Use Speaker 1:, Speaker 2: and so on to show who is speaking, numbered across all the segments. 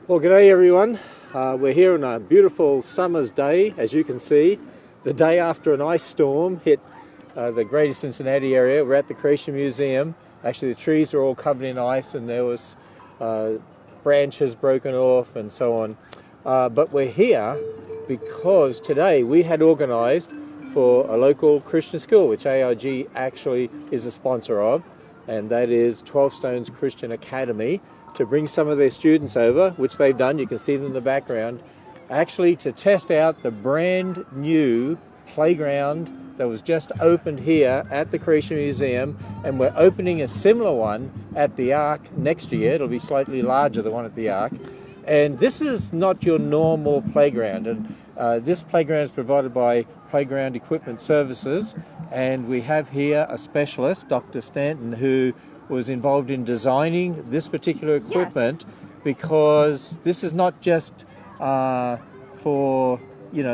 Speaker 1: Well, g'day everyone. We're here on a beautiful summer's day, as you can see. The day after an ice storm hit the greater Cincinnati area. We're at the Creation Museum. Actually, the trees were all covered in ice and there was branches broken off and so on. But we're here because today we had organised for a local Christian school, which AIG actually is a sponsor of, and that is 12 Stones Christian Academy, to bring some of their students over, which they've done. You can see them in the background, actually to test out the brand new playground that was just opened here at the Creation Museum, and we're opening a similar one at the Ark next year. It'll be slightly larger, the one at the Ark. And this is not your normal playground, and this playground is provided by Playground Equipment Services, and we have here a specialist, Dr. Stanton, who was involved in designing this particular equipment. Yes. Because this is not just for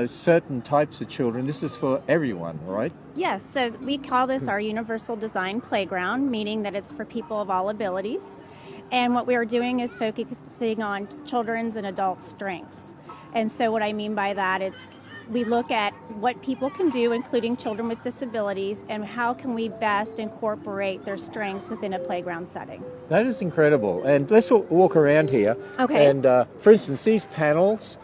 Speaker 1: certain types of children. This is for everyone, right?
Speaker 2: Yes, so we call this our universal design playground, meaning that it's for people of all abilities. And what we are doing is focusing on children's and adults' strengths. And so what I mean by that is we look at what people can do, including children with disabilities, and how can we best incorporate their strengths within a playground setting.
Speaker 1: That is incredible. And let's walk around here.
Speaker 2: Okay.
Speaker 1: And for instance, these panels,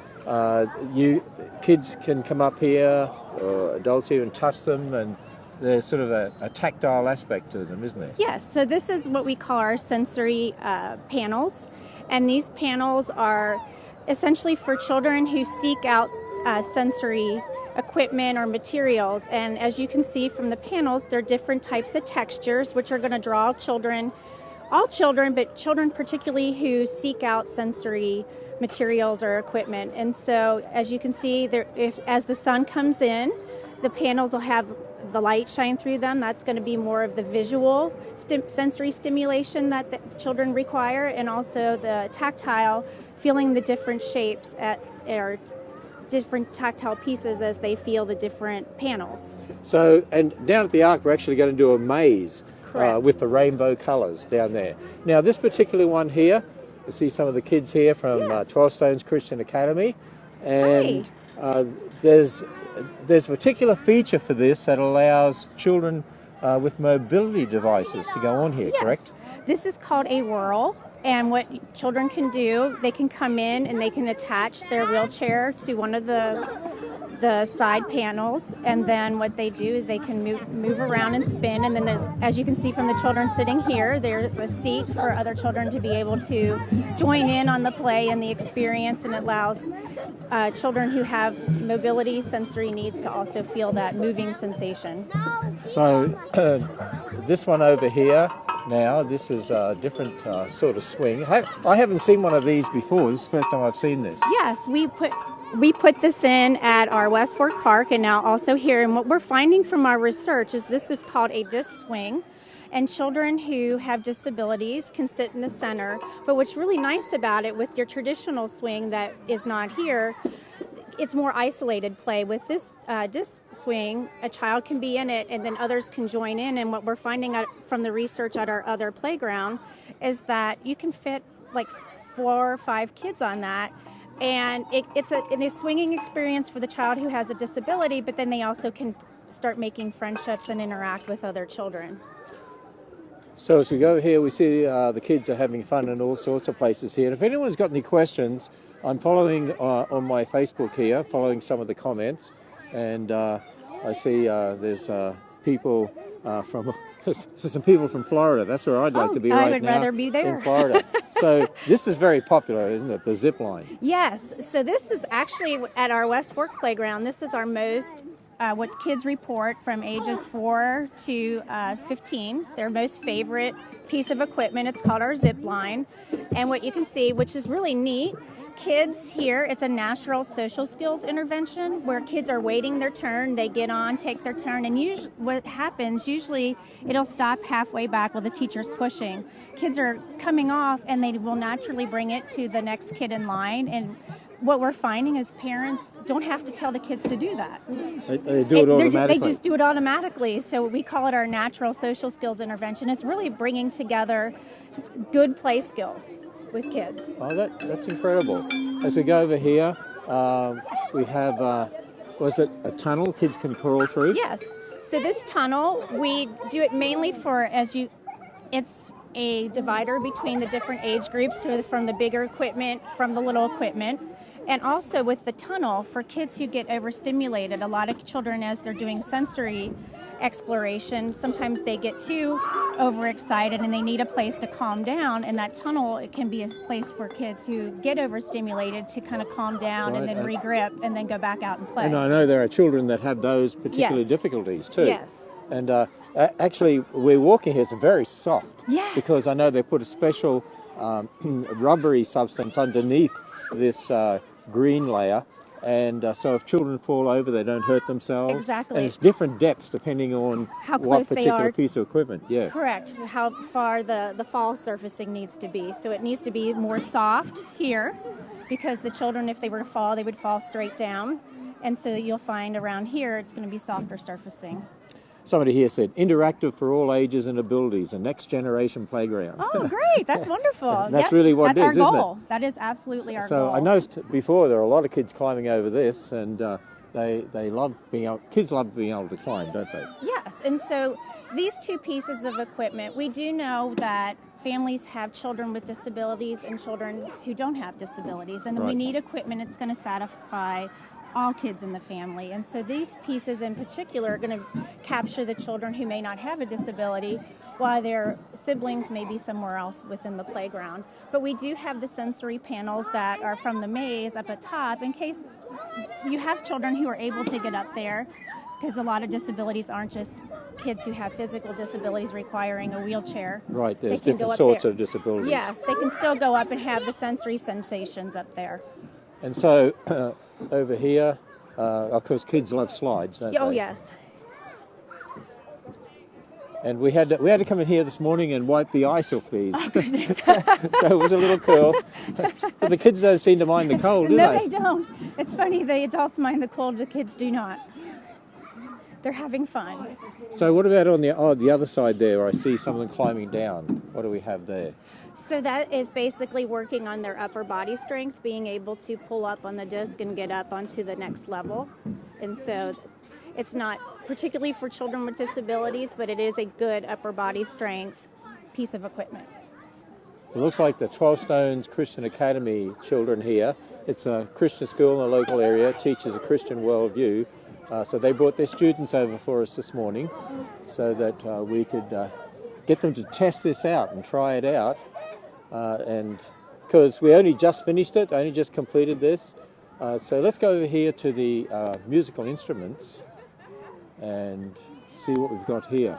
Speaker 1: kids can come up here, or adults even touch them, and there's sort of a tactile aspect to them, isn't there?
Speaker 2: Yes, so this is what we call our sensory panels. And these panels are essentially for children who seek out sensory equipment or materials, and as you can see from the panels, there are different types of textures which are going to draw all children, but children particularly who seek out sensory materials or equipment. And so as you can see, as the sun comes in, the panels will have the light shine through them. That's going to be more of the visual sensory stimulation that the children require, and also the tactile, feeling the different shapes or different tactile pieces as they feel the different panels.
Speaker 1: So, and down at the Ark, we're actually going to do a maze with the rainbow colours down there. Now, this particular one here, you see some of the kids here from
Speaker 2: Yes.
Speaker 1: 12 Stones Christian Academy, and there's a particular feature for this that allows children with mobility devices to go on here,
Speaker 2: Yes.
Speaker 1: correct?
Speaker 2: This is called a Whirl. And what children can do, they can come in and they can attach their wheelchair to one of the side panels, and then what they do, they can move around and spin, and then there's, as you can see from the children sitting here, there's a seat for other children to be able to join in on the play and the experience, and it allows children who have mobility sensory needs to also feel that moving sensation.
Speaker 1: So this one over here, now, this is a different sort of swing. I haven't seen one of these before. This is the first time I've seen this.
Speaker 2: Yes, we put this in at our West Fork Park and now also here. And what we're finding from our research is this is called a disc swing. And children who have disabilities can sit in the center. But what's really nice about it with your traditional swing that is not here, it's more isolated play. With this disc swing, a child can be in it and then others can join in. And what we're finding out from the research at our other playground is that you can fit like 4 or 5 kids on that. And it's a swinging experience for the child who has a disability, but then they also can start making friendships and interact with other children.
Speaker 1: So as we go here, we see the kids are having fun in all sorts of places here. And if anyone's got any questions, I'm following on my Facebook here, following some of the comments, and I see there's people from some people from Florida. That's where I'd like to be right now.
Speaker 2: I would rather be there.
Speaker 1: In Florida. So this is very popular, isn't it? The Zipline.
Speaker 2: Yes. So this is actually at our West Fork Playground. This is our most what kids report from ages 4 to 15. Their most favorite piece of equipment. It's called our Zipline. And what you can see, which is really neat, kids here, it's a natural social skills intervention where kids are waiting their turn, they get on, take their turn, and usually what happens, usually it'll stop halfway back while the teacher's pushing. Kids are coming off and they will naturally bring it to the next kid in line, and what we're finding is parents don't have to tell the kids to do that.
Speaker 1: They do it automatically.
Speaker 2: They just do it automatically. So we call it our natural social skills intervention. It's really bringing together good play skills. with kids.
Speaker 1: Oh, that's incredible. As we go over here, we have, was it a tunnel kids can crawl through?
Speaker 2: Yes. So this tunnel, we do it mainly for, it's a divider between the different age groups, so from the bigger equipment, from the little equipment. And also with the tunnel, for kids who get overstimulated, a lot of children, as they're doing sensory exploration, sometimes they get too overexcited and they need a place to calm down. And that tunnel, it can be a place for kids who get overstimulated to kind of calm down and then regrip and then go back out and play.
Speaker 1: And I know there are children that have those particular difficulties too.
Speaker 2: Yes.
Speaker 1: And actually, we're walking here, it's very soft.
Speaker 2: Yes.
Speaker 1: Because I know they put a special rubbery substance underneath this green layer, and so if children fall over, they don't hurt themselves.
Speaker 2: Exactly.
Speaker 1: And it's different depths depending on
Speaker 2: how
Speaker 1: what
Speaker 2: close
Speaker 1: particular
Speaker 2: they are.
Speaker 1: Piece of equipment. Yeah.
Speaker 2: Correct. How far the fall surfacing needs to be. So it needs to be more soft here, because the children, if they were to fall, they would fall straight down. And so you'll find around here, it's going to be softer surfacing.
Speaker 1: Somebody here said, interactive for all ages and abilities, a next generation playground.
Speaker 2: Oh, great. That's wonderful.
Speaker 1: That's really what it is,
Speaker 2: our
Speaker 1: isn't
Speaker 2: goal.
Speaker 1: it?
Speaker 2: That is absolutely our goal.
Speaker 1: So I noticed before there are a lot of kids climbing over this, and they love being able, kids love being able to climb, don't they?
Speaker 2: Yes. And so these two pieces of equipment, we do know that families have children with disabilities and children who don't have disabilities. And we need equipment that's going to satisfy all kids in the family. And so these pieces in particular are going to capture the children who may not have a disability while their siblings may be somewhere else within the playground. But we do have the sensory panels that are from the maze up at top in case you have children who are able to get up there, because a lot of disabilities aren't just kids who have physical disabilities requiring a wheelchair.
Speaker 1: Right, there's different sorts of disabilities.
Speaker 2: Yes, they can still go up and have the sensory sensations up there.
Speaker 1: And so over here, of course, kids love slides, don't they?
Speaker 2: Oh, yes.
Speaker 1: And we had to come in here this morning and wipe the ice off these.
Speaker 2: Oh, goodness.
Speaker 1: So it was a little cool. But the kids don't seem to mind the cold, do
Speaker 2: No,
Speaker 1: they?
Speaker 2: they don't. It's funny, the adults mind the cold, the kids do not. They're having fun.
Speaker 1: So what about on the other side there? I see someone climbing down. What do we have there?
Speaker 2: So that is basically working on their upper body strength, being able to pull up on the disc and get up onto the next level. And so it's not particularly for children with disabilities, but it is a good upper body strength piece of equipment.
Speaker 1: It looks like the 12 Stones Christian Academy children here. It's a Christian school in the local area, teaches a Christian worldview. So they brought their students over for us this morning so that we could get them to test this out and try it out. And because we only just finished it, only just completed this. So let's go over here to the musical instruments and see what we've got here.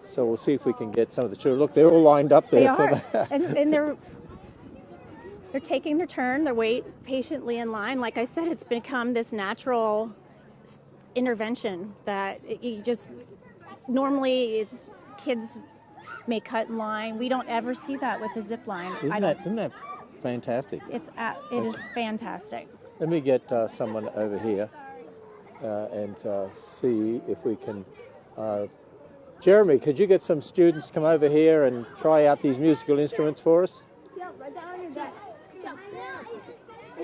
Speaker 1: So we'll see if we can get some of the children. Look, they're all lined up there.
Speaker 2: They are, and they're taking their turn. They're waiting patiently in line. Like I said, it's become this natural intervention that you just normally it's kids may cut in line. We don't ever see that with the Zipline.
Speaker 1: Isn't that fantastic?
Speaker 2: It is fantastic.
Speaker 1: Let me get someone over here and see if we can. Jeremy, could you get some students to come over here and try out these musical instruments for us?
Speaker 3: Yeah, right down on your deck.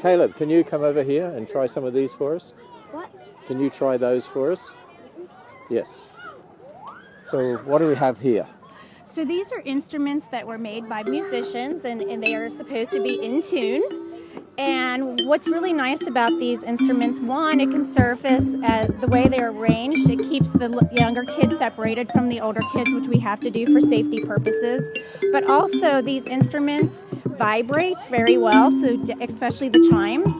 Speaker 1: Caleb, can you come over here and try some of these for us?
Speaker 3: What?
Speaker 1: Can you try those for us? Yes. So what do we have here?
Speaker 2: So these are instruments that were made by musicians, and they are supposed to be in tune. And what's really nice about these instruments, one, it can surface the way they're arranged. It keeps the younger kids separated from the older kids, which we have to do for safety purposes. But also these instruments vibrate very well, so especially the chimes,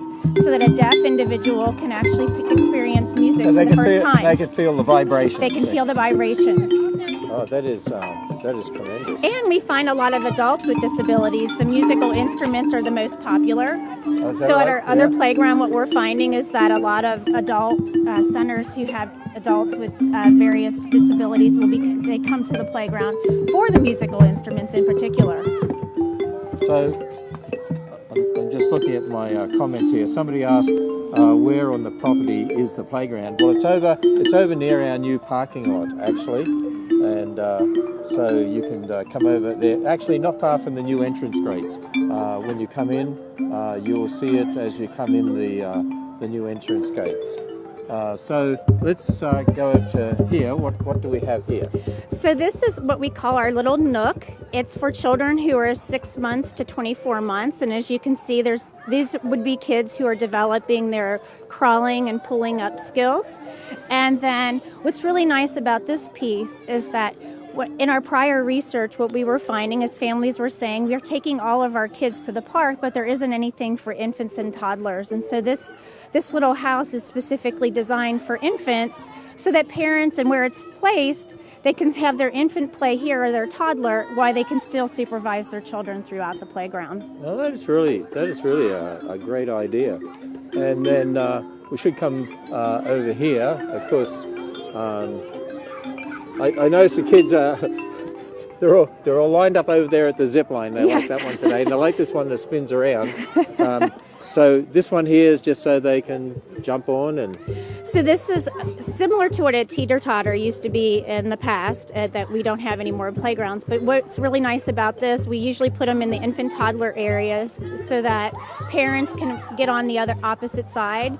Speaker 2: so that a deaf individual can actually experience music for the first time.
Speaker 1: They can feel the vibrations.
Speaker 2: They can feel the vibrations.
Speaker 1: Oh, that is tremendous.
Speaker 2: And we find a lot of adults with disabilities. The musical instruments are the most popular.
Speaker 1: Oh, is that
Speaker 2: So
Speaker 1: right?
Speaker 2: at our other playground, what we're finding is that a lot of adult centers who have adults with various disabilities they come to the playground for the musical instruments in particular.
Speaker 1: So I'm just looking at my comments here. Somebody asked where on the property is the playground. Well, it's over near our new parking lot, actually. and so you can come over there. Actually, not far from the new entrance gates. When you come in, you will see it as you come in the new entrance gates. So let's go over to here. What do we have here?
Speaker 2: So this is what we call our little nook. It's for children who are 6 months to 24 months, and as you can see, these would be kids who are developing their crawling and pulling up skills. And then what's really nice about this piece is that in our prior research, what we were finding is families were saying we're taking all of our kids to the park, but there isn't anything for infants and toddlers. And so this little house is specifically designed for infants so that parents, and where it's placed, they can have their infant play here or their toddler while they can still supervise their children throughout the playground.
Speaker 1: Well, that is really a great idea. And then we should come over here. Of course, I notice the kids are they're all lined up over there at the Zipline. They like that one today, and they like this one that spins around. So this one here is just so they can jump on. And
Speaker 2: so this is similar to what a teeter-totter used to be in the past, that we don't have any more playgrounds. But what's really nice about this, we usually put them in the infant toddler areas so that parents can get on the opposite side.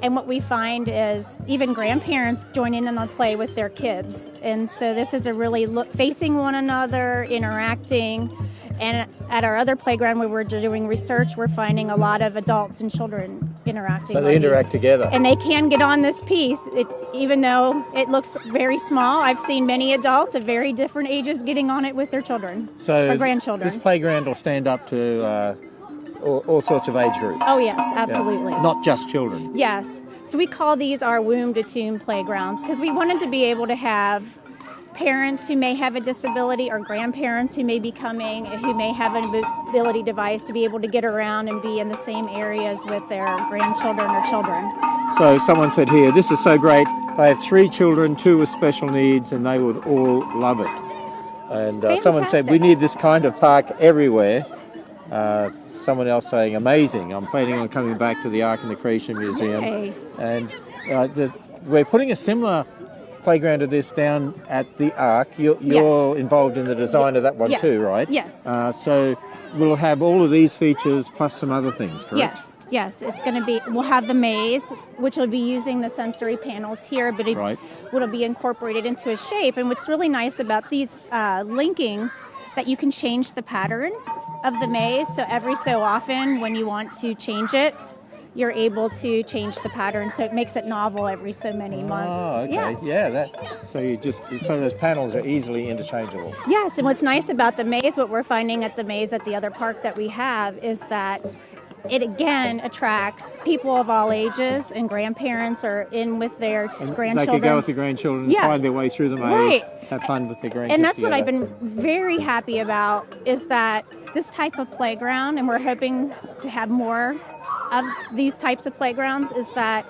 Speaker 2: And what we find is even grandparents join in on the play with their kids. And so this is a really facing one another, interacting. And at our other playground where we're doing research, we're finding a lot of adults and children interacting.
Speaker 1: So they interact together.
Speaker 2: And they can get on this piece, even though it looks very small. I've seen many adults of very different ages getting on it with their children or grandchildren.
Speaker 1: This playground will stand up to all sorts of age groups.
Speaker 2: Oh, yes, absolutely.
Speaker 1: Yeah. Not just children.
Speaker 2: Yes. So we call these our womb to tomb playgrounds because we wanted to be able to have parents who may have a disability or grandparents who may be coming, who may have a mobility device, to be able to get around and be in the same areas with their grandchildren or children.
Speaker 1: So someone said here, this is so great. I have 3 children, 2 with special needs, and they would all love it. And someone said, we need this kind of park everywhere. Someone else saying, amazing. I'm planning on coming back to the Ark and the Creation Museum.
Speaker 2: Yay.
Speaker 1: And we're putting a similar playground of this down at the Ark. You're involved in the design of that one too, right?
Speaker 2: Yes.
Speaker 1: So we'll have all of these features plus some other things, correct?
Speaker 2: Yes. It's going to be, we'll have the maze, which will be using the sensory panels here, but it'll be incorporated into a shape. And what's really nice about these linking, that you can change the pattern of the maze. So every so often when you want to change it, you're able to change the pattern, so it makes it novel every so many months.
Speaker 1: Oh, okay.
Speaker 2: Yes.
Speaker 1: Yeah, so those panels are easily interchangeable.
Speaker 2: Yes, and what's nice about the maze, what we're finding at the maze at the other park that we have, is that it again attracts people of all ages, and grandparents are in with their grandchildren.
Speaker 1: They could go with the grandchildren, find their way through the maze, have fun with their grandkids.
Speaker 2: And that's
Speaker 1: together.
Speaker 2: what I've been very happy about, is that this type of playground, and we're hoping to have more of these types of playgrounds, is that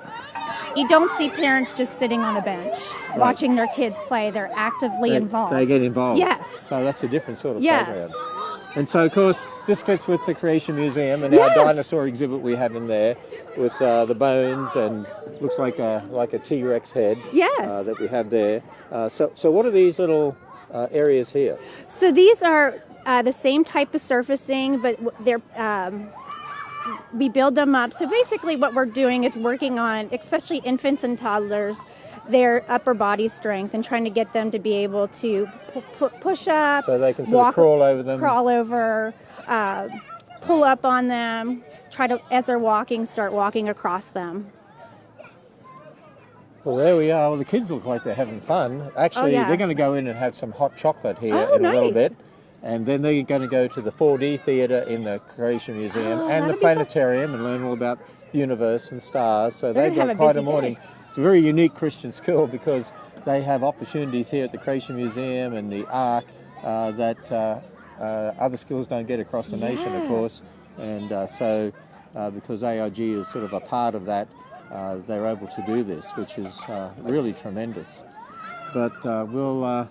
Speaker 2: you don't see parents just sitting on a bench watching their kids play. They're actively involved.
Speaker 1: They get involved.
Speaker 2: Yes.
Speaker 1: So that's a different sort of
Speaker 2: Yes.
Speaker 1: playground. And so, of course, this fits with the Creation Museum and our dinosaur exhibit we have in there with the bones and looks like a T-Rex head that we have there. So what are these little areas here?
Speaker 2: So these are the same type of surfacing, but they're we build them up. So basically what we're doing is working on, especially infants and toddlers, their upper body strength and trying to get them to be able to push up,
Speaker 1: so they can sort of crawl over them,
Speaker 2: pull up on them, try to, as they're walking, start walking across them.
Speaker 1: Well, there we are. Well, the kids look like they're having fun. Actually, they're going to go in and have some hot chocolate here in a little bit. And then they're going to go to the 4D theatre in the Creation Museum and the planetarium and learn all about the universe and stars. So they've got quite a morning. It's a very unique Christian school because they have opportunities here at the Creation Museum and the Ark that other schools don't get across the nation, of course. And so because AIG is sort of a part of that, they're able to do this, which is really tremendous. But we'll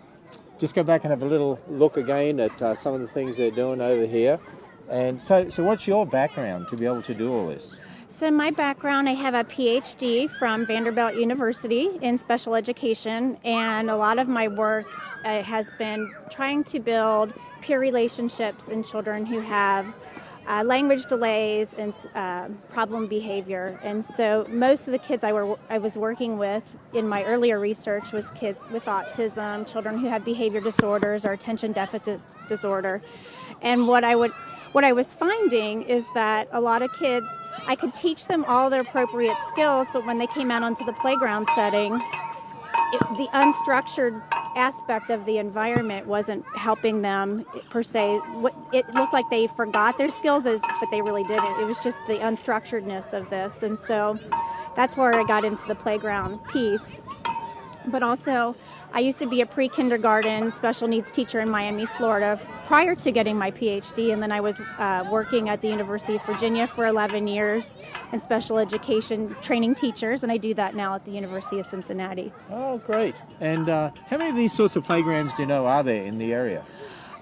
Speaker 1: just go back and have a little look again at some of the things they're doing over here. And so what's your background to be able to do all this?
Speaker 2: So my background, I have a PhD from Vanderbilt University in special education, and a lot of my work has been trying to build peer relationships in children who have language delays and problem behavior. And so most of the kids I was working with in my earlier research was kids with autism, children who have behavior disorders or attention deficit disorder. And what I was finding is that a lot of kids, I could teach them all their appropriate skills, but when they came out onto the playground setting, the unstructured aspect of the environment wasn't helping them per se. It looked like they forgot their skills, but they really didn't. It was just the unstructuredness of this. And so that's where I got into the playground piece. But also, I used to be a pre-kindergarten special needs teacher in Miami, Florida, prior to getting my PhD, and then I was working at the University of Virginia for 11 years in special education training teachers, and I do that now at the University of Cincinnati.
Speaker 1: Oh, great. And how many of these sorts of playgrounds do you know are there in the area?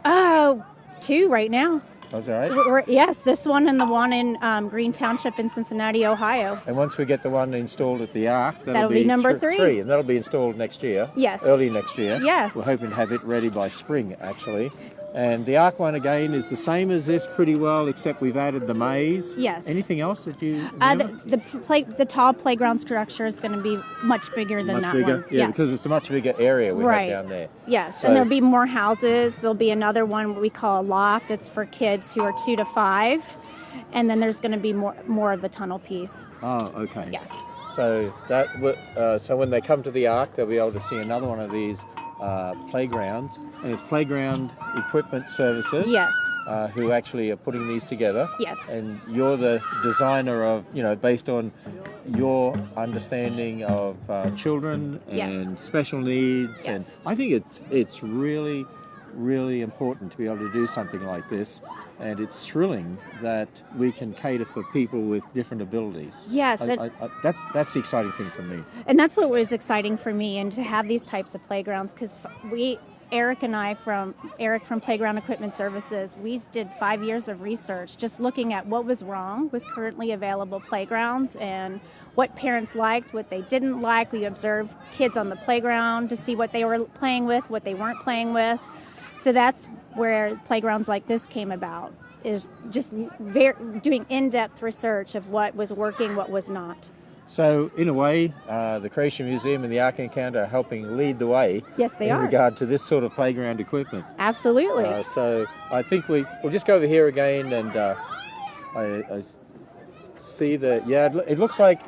Speaker 2: 2 right now.
Speaker 1: Oh, is that right?
Speaker 2: Yes, this one and the one in Green Township in Cincinnati, Ohio.
Speaker 1: And once we get the one installed at the Ark,
Speaker 2: that'll be number 3.
Speaker 1: And that'll be installed next year.
Speaker 2: Yes.
Speaker 1: Early next year.
Speaker 2: Yes.
Speaker 1: We're hoping to have it ready by spring, actually. And the Ark one, again, is the same as this pretty well, except we've added the maze.
Speaker 2: Yes.
Speaker 1: Anything else that you
Speaker 2: the tall playground structure is going to be much bigger than that one.
Speaker 1: Yeah, because it's a much bigger area we have down there.
Speaker 2: Yes,
Speaker 1: So,
Speaker 2: and there'll be more houses. There'll be another one we call a loft. It's for kids who are 2 to 5. And then there's going to be more of the tunnel piece.
Speaker 1: Oh, okay.
Speaker 2: Yes.
Speaker 1: So so when they come to the Ark, they'll be able to see another one of these playgrounds, and it's Playground Equipment Services.
Speaker 2: Yes.
Speaker 1: Who actually are putting these together.
Speaker 2: Yes.
Speaker 1: And you're the designer of, based on your understanding of children and special needs.
Speaker 2: Yes.
Speaker 1: And I think it's really, really important to be able to do something like this. And it's thrilling that we can cater for people with different abilities.
Speaker 2: Yes.
Speaker 1: That's the exciting thing for me.
Speaker 2: And that's what was exciting for me, and to have these types of playgrounds, because Eric from Playground Equipment Services, we did 5 years of research just looking at what was wrong with currently available playgrounds and what parents liked, what they didn't like. We observed kids on the playground to see what they were playing with, what they weren't playing with. So that's where playgrounds like this came about, is just doing in-depth research of what was working, what was not.
Speaker 1: So, in a way, the Creation Museum and the Ark Encounter are helping lead the way.
Speaker 2: Yes, they are.
Speaker 1: In regard to this sort of playground equipment.
Speaker 2: Absolutely.
Speaker 1: So, I think we'll just go over here again, and I see that, it looks like,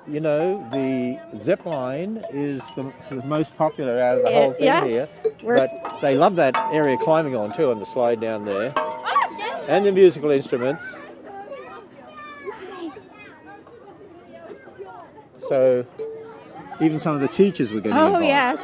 Speaker 1: the Zipline is the most popular out of the whole thing here. But they love that area climbing on, too, on the slide down there. And the musical instruments. So even some of the teachers were getting involved.
Speaker 2: Oh, yes.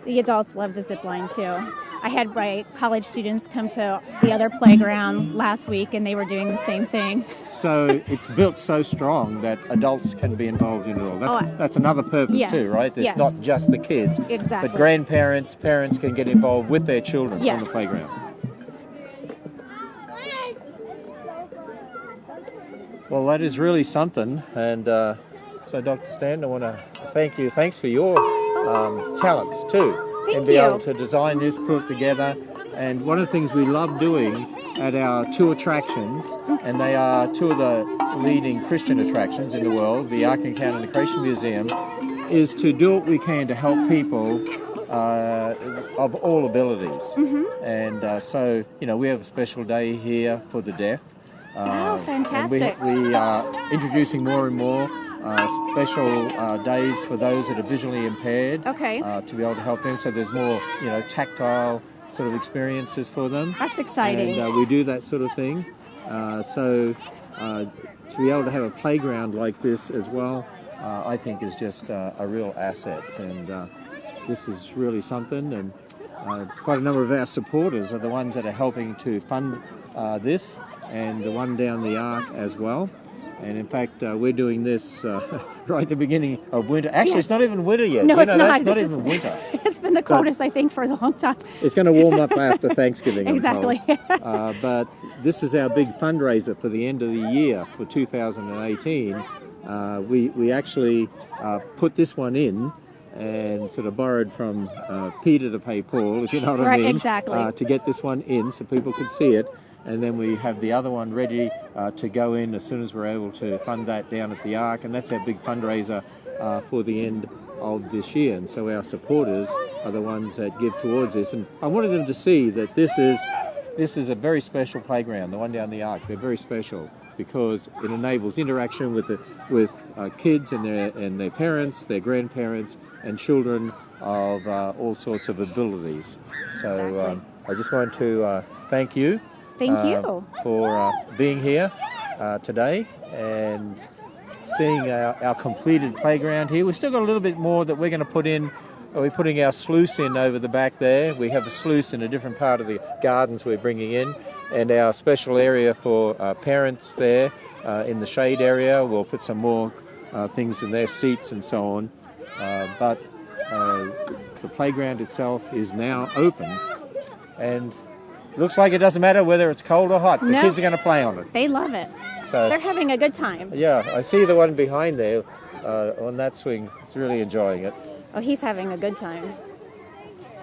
Speaker 2: The adults love the Zipline, too. I had my college students come to the other playground last week, and they were doing the same thing.
Speaker 1: So it's built so strong that adults can be involved in it all. That's another purpose too, right? It's not just the kids.
Speaker 2: Exactly.
Speaker 1: But grandparents, parents can get involved with their children on the playground. Well, that is really something. And so, Dr. Stanton, I want to thank you. Thanks for your talents too.
Speaker 2: Thank
Speaker 1: be
Speaker 2: you.
Speaker 1: able to design this, put it together. And one of the things we love doing at our two attractions, and they are two of the leading Christian attractions in the world, the Ark Encounter and the Creation Museum, is to do what we can to help people of all abilities. And so, we have a special day here for the deaf.
Speaker 2: Fantastic.
Speaker 1: And we are introducing more and more special days for those that are visually impaired to be able to help them. So there's more, tactile sort of experiences for them.
Speaker 2: That's exciting.
Speaker 1: And we do that sort of thing. So to be able to have a playground like this as well, I think is just a real asset. And this is really something. And quite a number of our supporters are the ones that are helping to fund this, and the one down the Ark as well. And in fact, we're doing this right at the beginning of winter. Actually,
Speaker 2: Yes.
Speaker 1: It's not even winter yet.
Speaker 2: No,
Speaker 1: You
Speaker 2: it's
Speaker 1: know,
Speaker 2: not.
Speaker 1: That's not
Speaker 2: This
Speaker 1: even winter.
Speaker 2: It's been the coldest, I think, for a long time.
Speaker 1: It's going to warm up after Thanksgiving. I'm
Speaker 2: Exactly.
Speaker 1: told. But this is our big fundraiser for the end of the year for 2018. We actually put this one in and sort of borrowed from Peter to pay Paul, if you know what I
Speaker 2: Right,
Speaker 1: mean.
Speaker 2: exactly.
Speaker 1: To get this one in so people could see it. And then we have the other one ready to go in as soon as we're able to fund that down at the Ark. And that's our big fundraiser for the end of this year. And so our supporters are the ones that give towards this. And I wanted them to see that this is a very special playground, the one down the Ark. They're very special because it enables interaction with kids and their parents, their grandparents, and children of all sorts of abilities. So
Speaker 2: Exactly.
Speaker 1: I just want to thank you.
Speaker 2: Thank you.
Speaker 1: For being here today and seeing our completed playground here. We've still got a little bit more that we're going to put in. We're putting our sluice in over the back there. We have a sluice in a different part of the gardens we're bringing in, and our special area for parents there in the shade area. We'll put some more things in there, seats and so on. But the playground itself is now open, and looks like it doesn't matter whether it's cold or hot. The
Speaker 2: No.
Speaker 1: kids are going to play on it.
Speaker 2: They love it.
Speaker 1: So
Speaker 2: They're having a good time.
Speaker 1: yeah, I see the one behind there on that swing. He's really enjoying it.
Speaker 2: Oh, he's having a good time.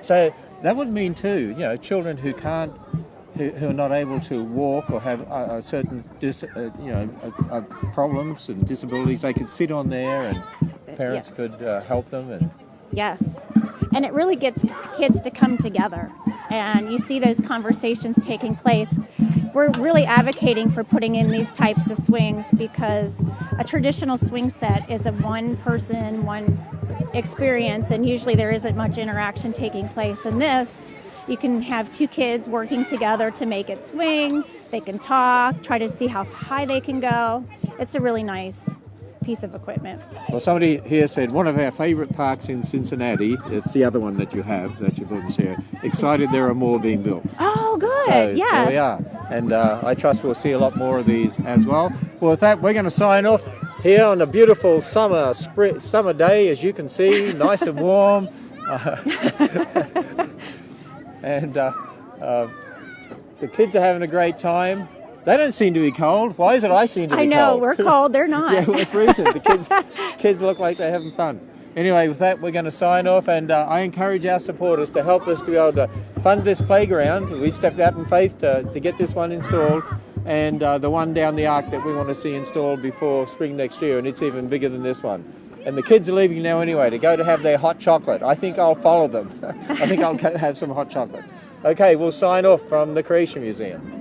Speaker 1: So that would mean too, children who are not able to walk or have certain problems and disabilities, they could sit on there and parents
Speaker 2: Yes.
Speaker 1: could help them. And
Speaker 2: Yes. And it really gets kids to come together. And you see those conversations taking place. We're really advocating for putting in these types of swings because a traditional swing set is a one person, one experience, and usually there isn't much interaction taking place. In this, you can have two kids working together to make it swing. They can talk, try to see how high they can go. It's a really nice piece of equipment.
Speaker 1: well, somebody here said one of our favourite parks in Cincinnati. It's the other one that you have that you've already shared. Excited there are more being built.
Speaker 2: Oh, good.
Speaker 1: So
Speaker 2: Yes.
Speaker 1: there we are. And I trust we'll see a lot more of these as well. Well, with that, we're going to sign off here on a beautiful summer day, as you can see, nice and warm. And the kids are having a great time. They don't seem to be cold. Why is it I seem to be
Speaker 2: I know,
Speaker 1: cold?
Speaker 2: we're cold, they're not.
Speaker 1: Yeah, we're freezing. The kids look like they're having fun. Anyway, with that, we're going to sign off, and I encourage our supporters to help us to be able to fund this playground. We stepped out in faith to get this one installed, and the one down the Ark that we want to see installed before spring next year, and it's even bigger than this one. And the kids are leaving now anyway to go to have their hot chocolate. I think I'll follow them. I think I'll have some hot chocolate. Okay, we'll sign off from the Creation Museum.